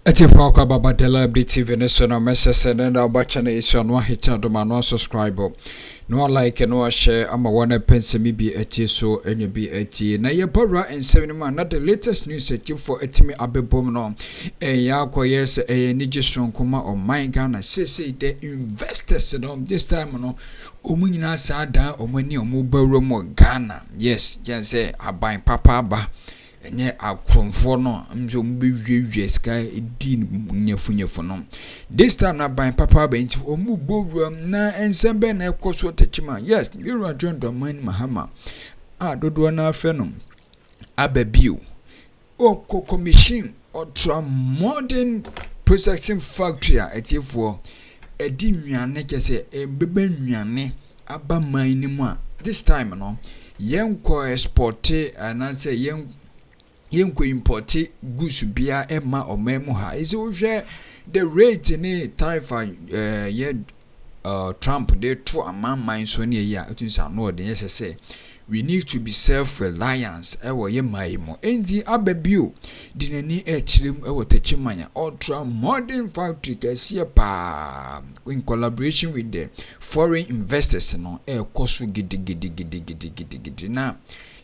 Eti kwa baba Likee TV na message na abacha na isi no hit adoma no subscribe no like no share ama wana pense mi bi eti so enye bi eti na ye bora ensem ma na the latest news eti for etimi abebom no ya kwa yes ni gisron kuma on my Ghana say the investors no this time no omunyina sa dan omani omubawro mo Ghana yes can say aban papa ba enye akromfo no mzo mbewiwe sky di nyefunyefo no this time na ban papa ba nti omubowram na ensembe na ekoso Techiman yes you John Domain Mahama dodo na afe no ababio o commission ultra modern processing factory etifo edi nnuane kese ebebe nnuane aba man ni mu a this time no yenko export and say yenko import goods bia ema omemu ha is we the rate ni tariff Trump they to amman so ne ya etunsa no de yes say we need to be self-reliant ewo ye maimo endi ababio dinani echirem ewo Techiman ultra modern factory Kesi pa in collaboration with the foreign investors no koso gidi na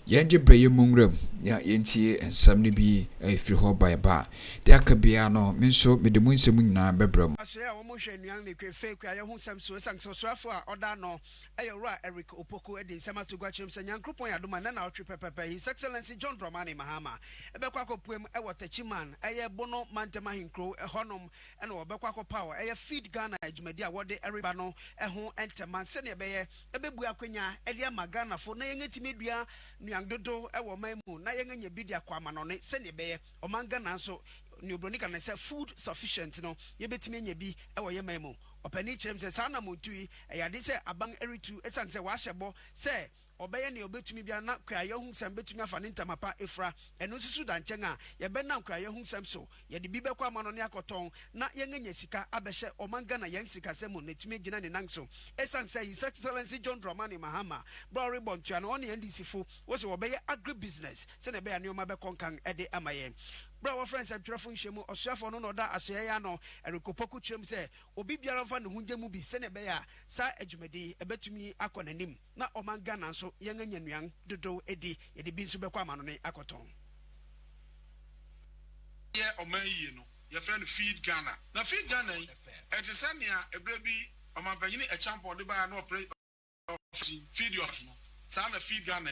yenje breye mungrem ya yenti ensam ne bi efiri ho by ba de akabia no menso medemu nsem nyina bebram asoya wo mo hwe nuan ne kwefe kwa ye hu sam so sanksosofo a oda no eyora Eric Opoko edi nsem atogwa chirem se nyankropon ya doma na otwe pepepe His Excellency John Dramani Mahama ebekwa akopuem ewo Techiman eye bono mantema hinkro ehonom ena obekwa akopawo eye feed Ghana adwumadi a wode eriba no eho entema se ne ebeye ebebu akwanya elia magana fo na yengetimi dua nuandodo ewo maimu na yengenya bidia kwa manone se ne ebeye omanga na so Newbronika na say food sufficient no yebetimi nya bi ewo ye maimu opani chirem se sana motui eyade se abang eritu esan se wa hyebo se obeye ne obetumi bia na kwaye hu sam betumi afa ne ntamapa efra eno susu da nchen a ye be na kwaye hu sam so ye de bi be kwa mano ne akoton na yengenya sika abehye omanga na yen sika semo netumi gina ne nangso esan say His Excellency John Dramani Mahama bro bontua no one NDC fo wo se obeye agribusiness se ne be ya ne oma be konkan ede amaye bro wa friends abtrafo nhwemu osuafo no da asoya ya no erikopoku chirem se obi biara fa ne hunjemu bi se ne be ya sa adwumadi ebetumi akonanim na omanga na so yenganya nuan dodo edi ye de bi nso be kwa amano ne akoton ye omayi no ye friend feed Ghana na feed Ghana etisania ebrebi omampanyini e champion de ba na feed your sana feed Ghana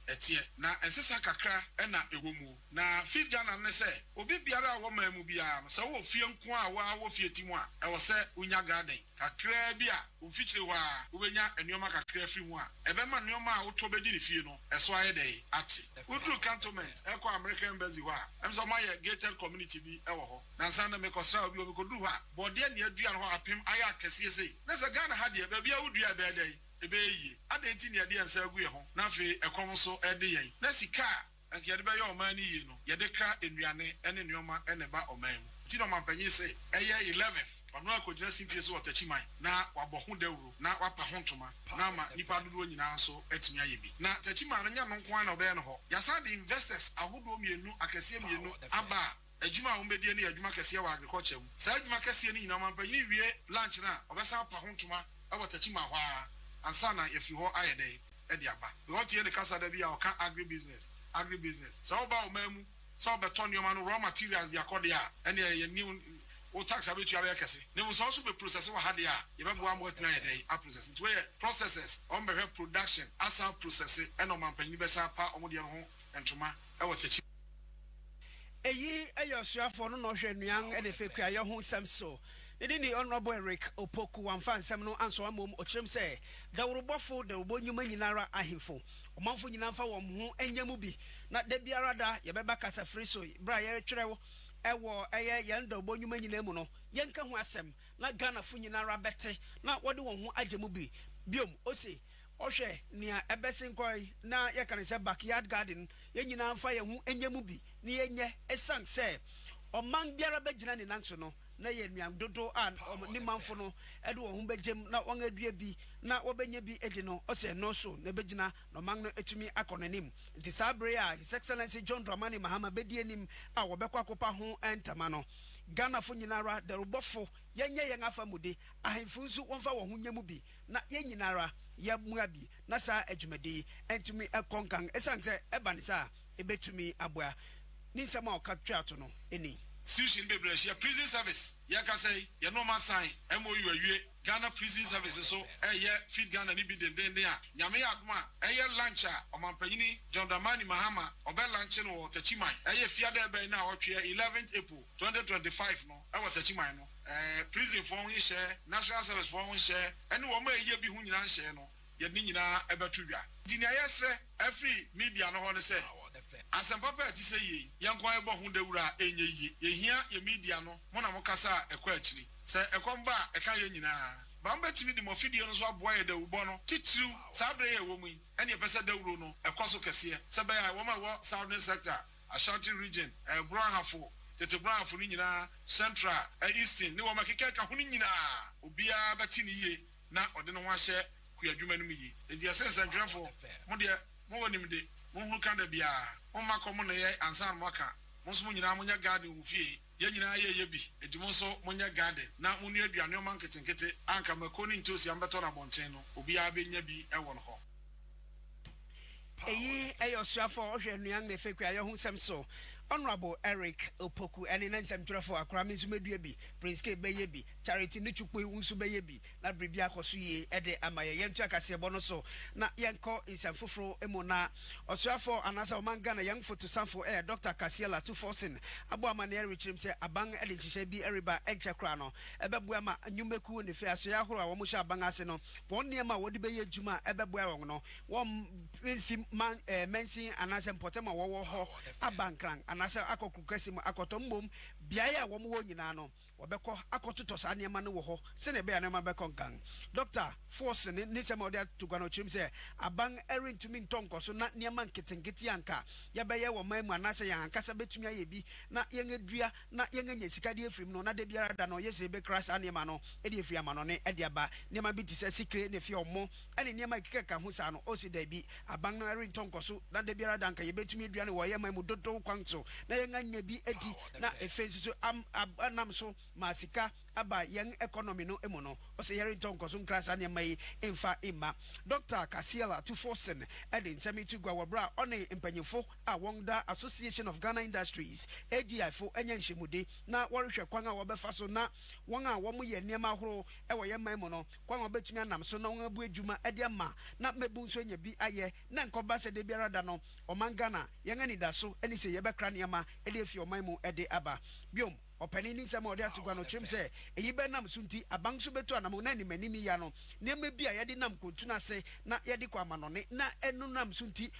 etie na ensesa kakra na ewomu na feed Ghana ne se obi biara wo mamu bia so wo fie nko a wo fie timu a e wo se unya garden kakra bia wo fichire wa wo benya enioma kakra fi mu a ebe ma enioma a wo to bedi ne fie no eso aye dey ati wo tru cantonment e ko American embassy wa em so my gated community bi e wo ho na sana me ko sra obi ko du ha bode ne adua no apem aye akese sei na se Ghana ha de ba bia wo dua be dey ebeyi adenti ne ade ansa agu ye ho na fe ekom so ede yen na sika anke ade be ye oman ni yi no ye de kra enuane ene neoma ene ba oman mu ti no mampanyi se eye 11th ono akogina simpie so Techiman na wabɔho dawuro na wapa hontoma na ma nipa dodo nyina so atimi aye bi na Techiman no nya no nko na obe no ho yasa the investors ahodo mienu akase mienu aba adwuma wo medie ne adwuma kase wa agriculture mu sa adwuma kase ni nyina mampanyi wie lunch na obesa pa hontoma aba Techiman hwa ansana if you ho ayede ediaba what ye the kasa da bia o kan agribusiness so ba o mamu so beton yo man raw materials dia kodia ene ye new o tax abetu ya kese ne mo so be process wa hade a ye be boa mo tena yede a process it we processes on be production asa process ene o mampanyi be sa pa o mo de ho entoma e wo Techiman eyi ayosuafo no no hwe nuan ene fe kwa ye ho samso Nidini Honorable Eric Opoku wamfa nsem no anso amom ochirem se dawrobofo de obonyuma nyinara ahemfo omanfo nyina fa wom ho enyamu bi na da biara da ye beba kasa free so bra ye twerɛ ewo eye yenda obonyuma nyina mu no yenka ho asem na Ghana fo nyinara bete na wode won ho agemu bi biom ose ohwe nia ebesenkoi na ye kan se backyard garden ye nyina fa ye ho enyamu bi ni yenye esan se oman biara begina ne nanso no na ye nuam dodo an ni manfo no ede wo ho begem na won adua bi na wobenya bi edi no o se no so na begina no man no etumi akonanim nti sabre a His Excellency John Dramani Mahama bedi anim a wobekwa kopa ho entama no Ghana fo nyinara the robofo yenye yen afamude ahemfu nso wonfa wo hunya mu bi na yen nyinara ya muabi na sa adwumade entumi ekonkan esanse ebanisa ebetumi aboa ni nsema o ka twato no eni Sushi Bebresh, your prison service. Yakasay, your normal sign, MOU, Ghana prison services. So, feed Ghana Nibi den there. Yamea Adma, Lancha, or Mampani, John Dramani Mahama, or Bell Lanchin or Techiman. Fiada by now, 11th April 2025. No, I was Techiman. Prison for one share, national service for one share, and one may ye be Hunan share. No, Yadina Ebatubia. Dinayas, every media no one say. Asem papa ti say ye yankwan ebo hu dawura enye yi ye hia ye media no mo na mo kasa ekwa akiri se ekomba eka ye nyina ba mbetimi di mo video no so aboa ye dawubo no titru sabre ye wo mu ene pese dawuro no ekoso kese se ba ya wo ma wo southern sector Ashanti region Brownhafo tete Brownhafo ni nyina central eastern ni wo ma keke ka hu ni nyina obia beti ni ye na ode no ho ahye kuadwuma no mu yi enti asense grafo mo de mo wonim de mo kan da bia o ma ko mo na ye ansan mo aka mo so mo nyina mo nya garden wo fie ye nyina ye bi edimo so mo nya garden na mo nu aduane o man ketenkete anka makoni ntosi ambeto na bonchen no obi a be nya bi e won ho eyi eyosrafo ohwe nuan na efekwa ye hu sem so Honorable Eric Opoku and in some trafo Akroma Zumedua Prince K Beye bi Charity Nuchukwe Unsu Beye bi na Bribia Kosuye Ede Amaya Yentu Akase Bonoso na Yanko in some fufro emona Osrafo anasa Mangana young for to Sanfo Air Dr. Kasiela 2forcing Abua Mania Richim say Abang Edin be Eriba Enchakrano Ebebuama Numeku in the fair so Yahura Wamusha Bangaseno one near ma Wodibe Juma Ebebuano no one man mention anasa Potema Wawo Abankrang anasa akoku Kesi akotombom biaya wo mo nyina no obekọ akototo sa niema no wo ho se ne be ya niema bekọ kan doctor force ni se mo dia tugano chim se abang erin tumi ntonko so na niema nketenketi anka ya be ye wo man mu anasa ya ankasa betumi aye bi na yen adua na yen anya sika de efrim no na de biara da no yese be crash niema no e de efia ma no ne e de aba niema bi ti se secret ne fi omo ene niema keka ho sa no o si da bi abang no erin ntonko so na de biara da anka ye betumi adua ne wo ye man mu dodo kwanso na yen anya bi edi na efensu so anam so masika aba yang economy no emono o se yere tonko so nkrasa ne mai emfa emma Dr. Kasiela 2forcing edin semi to gwa wabra on empanyefo a wonda Association of Ghana Industries AGI fo enya nhyemude na worehwe kwan a wobefa so na won a wo mo ye niema horo e wo ye man mo no kwan obetumi anam so na won abu adwuma ede ma na mebu nso nya bi aye na nkoba se de biara da no o man Ghana yang ani da so eni se ye bekra niema ede fi o man mu ede aba biom opani ni sama ode atugwa no chim se eyi be nam sunti abangso beto anam na ni manimi ya no nema bi a yede nam kontuna se na yede kwa manone na enu nam sunti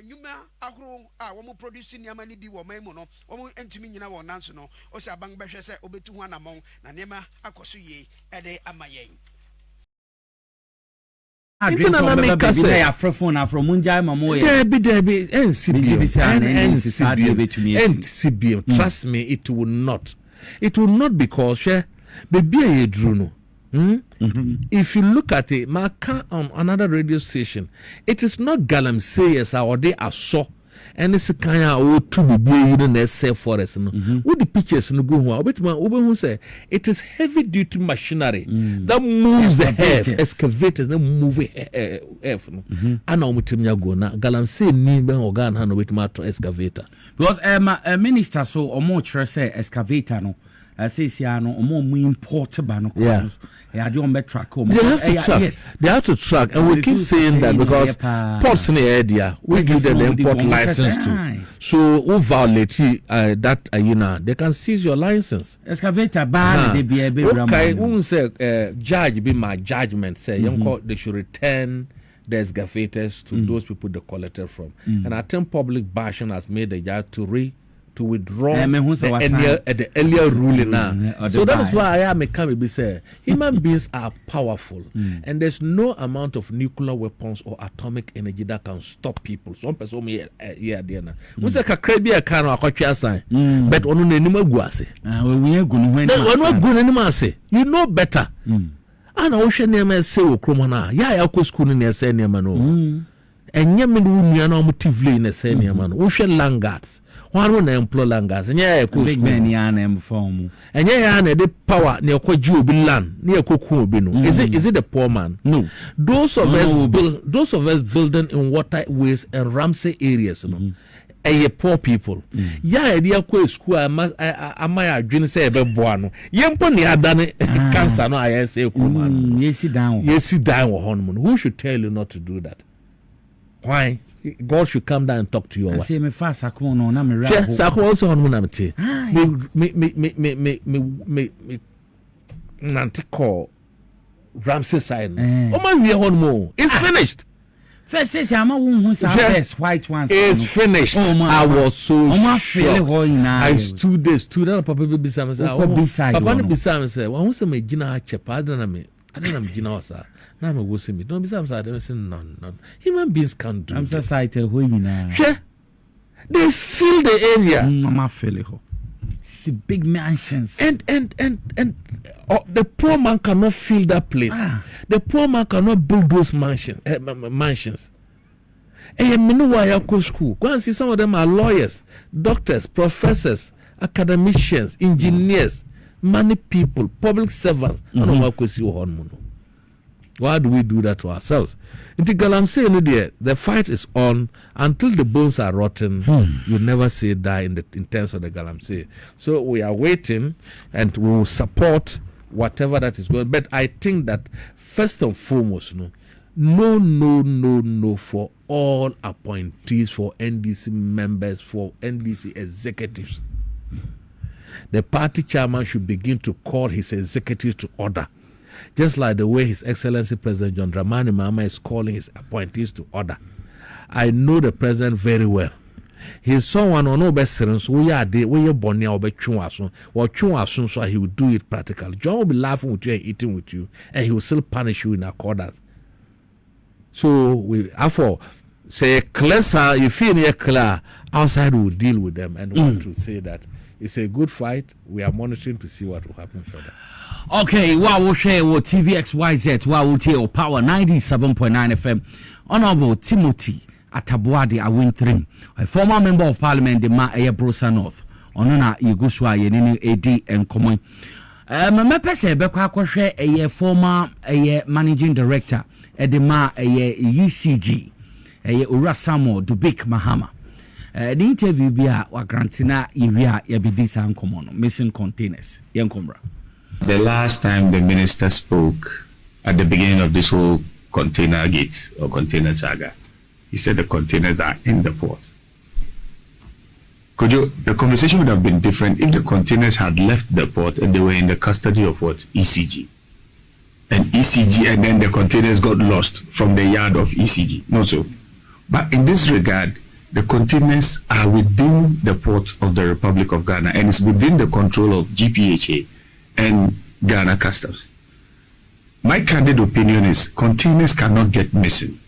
nyuma ahoro a wo mo produce ni amani bi wo man mu no wo mo entumi nyina wo nanso no o se abang behwe se obetu hu anamon na nema akoso ye ede amayen Intina na me kase ya frefon afro munjai mamo ya Debi NCB trust me it will not because baby ye drew no if you look at it maka on another radio station it is not galamsey or they are so and it's kind of to be you know say forest no what the pictures no go ho obetuma who say it is heavy duty machinery that moves the earth excavators that move earth no ana omutimnya go na galamsey ni ben organ ha no obetuma to excavator because minister so omo chere say excavator no says no omo import ba no they have to track and we keep saying that because ports in the area we give them the import license to so who violate that they can seize your license excavator ban they be okay who say judge be my judgment say they should return the excavators to those people they collected from and I think public bashing has made the judge to withdraw the earlier ruling now. So that is why I am a be say human beings are powerful and there's no amount of nuclear weapons or atomic energy that can stop people. Some person here there now. We say kakrebi a can akotwa sign but onu na nim aguase. We agunu when you know better. Ana wo hwe na say Akroma na ya ko school na say na no. enye me no nua na motively na say niam no wo hwe langards one na employ langards enye ya ko big man ya na emform enye ya na the power na ekwaji obi land na ekoku obi no is it the poor man? No, those of us building in waterways and Ramsey areas poor people. Yeah, they are quite school. Am I adwene say ebe boa no. Yempo ne adane cancer no I say Akroma. Yes, sit down. Who should tell you not to do that? Why? God should come down and talk to you. I say me fast Akroma no na me rap. Yes, Akroma also honeymoon am te. Me nante call Ramsey side. Oh man, we honeymoon. It's finished. First says I'm best white ones. It's finished. I was so shocked. I stood there. Papa be beside Papa be beside me say, "Why say me gina chepa? I don't know me gina osa. Na me go see me. Don't be beside me. I say no. Human beings can't do. I'm society who you know. They fill the area. I'm feel it. See big mansions. And the poor man cannot fill that place. The poor man cannot build those mansions. And you know why I go school? Go and see some of them are lawyers, doctors, professors, academicians, engineers, money people, public servants. Why do we do that to ourselves? I'm saying the fight is on until the bones are rotten. You never say die in terms of the Galamsey. So we are waiting and we will support whatever that is going. But I think that first and foremost, no for all appointees, for NDC members, for NDC executives. The party chairman should begin to call his executives to order. Just like the way His Excellency President John Dramani Mahama is calling his appointees to order. I know the president very well. He's someone on no best so we are there, we are born now, but so he will do it practically. John will be laughing with you and eating with you, and he will still punish you in accordance. So we therefore say clear, if you near clear, outside we will deal with them and want to say that it's a good fight. We are monitoring to see what will happen further. Okay, we'll share with TVXYZ, we'll tell Power 97.9 FM. Honorable Timothy Atabuade Awintrim, a former member of Parliament, the Ma Brosa North, Onona Yuguswa Yenini AD and Common. My person, Becca share a former managing director at the Ma UCG, a Urasamo Dubik Mahama. The interview be a Grantina area Yabidisa and Common, missing containers. Yankombra. The last time the minister spoke at the beginning of this whole container gate or container saga, he said the containers are in the port. The conversation would have been different if the containers had left the port and they were in the custody of what? ECG. And then the containers got lost from the yard of ECG. Not so. But in this regard, the containers are within the port of the Republic of Ghana and it's within the control of GPHA and Ghana Customs. My candid opinion is containers cannot get missing.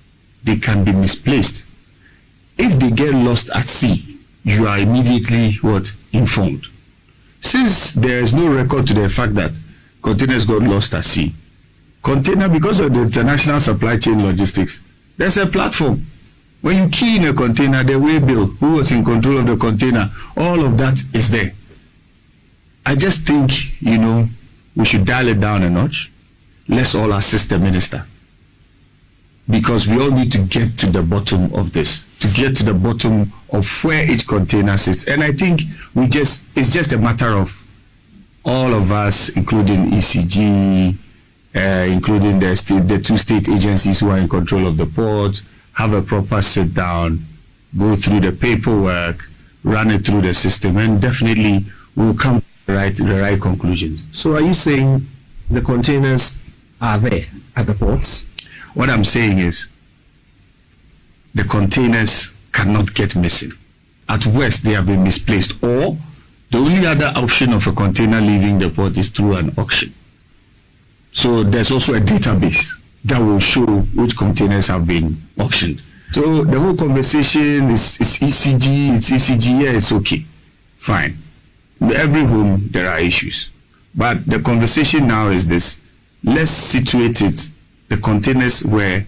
They can be misplaced. If they get lost at sea, you are immediately informed. Since there is no record to the fact that containers got lost at sea, container, because of the international supply chain logistics, there's a platform. When you key in a container, the way bill, who was in control of the container, all of that is there. I just think, we should dial it down a notch. Let's all assist the minister. Because we all need to get to the bottom of this, to get to the bottom of where each container sits. And I think it's just a matter of all of us, including ECG, including the two state agencies who are in control of the port, have a proper sit down, go through the paperwork, run it through the system, and definitely we'll come to the right conclusions. So are you saying the containers are there at the ports? What I'm saying is the containers cannot get missing. At worst, they have been misplaced, or the only other option of a container leaving the port is through an auction. So there's also a database that will show which containers have been auctioned. So the whole conversation is ECG, yeah, it's okay, fine. In every home there are issues, but the conversation now is this: let's situate it. The containers were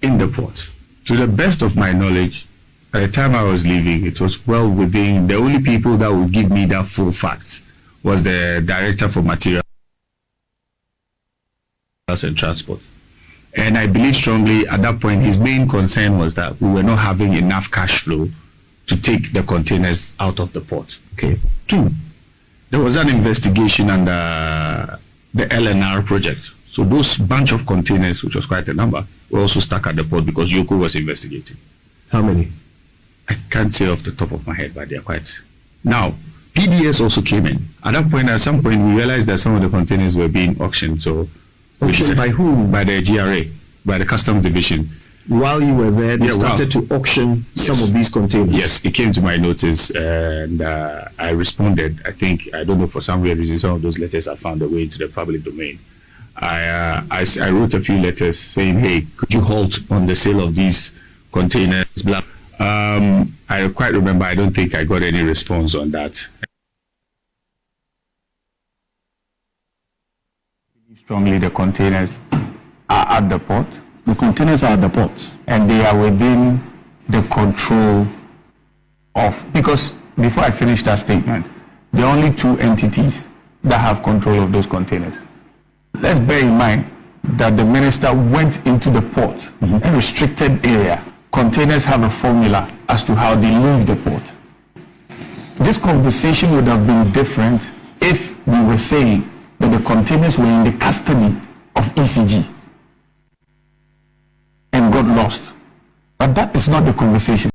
in the port. To the best of my knowledge, at the time I was leaving, it was well within the only people that would give me that full facts was the director for materials and transport. And I believe strongly at that point his main concern was that we were not having enough cash flow to take the containers out of the port. Okay. 2, there was an investigation under the LNR project. So those bunch of containers, which was quite a number, were also stuck at the port because Yoko was investigating. How many? I can't say off the top of my head, but they're quite. Now, PDS also came in. At that point, at some point, we realized that some of the containers were being auctioned. So, Auctioned by whom? By the GRA, by the Customs Division. While you were there, they started to auction some of these containers. Yes, it came to my notice, and I responded. I don't know, for some weird reason, some of those letters have found their way into the public domain. I wrote a few letters saying, hey, could you halt on the sale of these containers? Blah. I quite remember, I don't think I got any response on that. Strongly, the containers are at the port. The containers are at the port. And they are within the control of, because before I finish that statement, there are only 2 entities that have control of those containers. Let's bear in mind that the minister went into the port, a restricted area. Containers have a formula as to how they leave the port. This conversation would have been different if we were saying that the containers were in the custody of ECG and got lost. But that is not the conversation.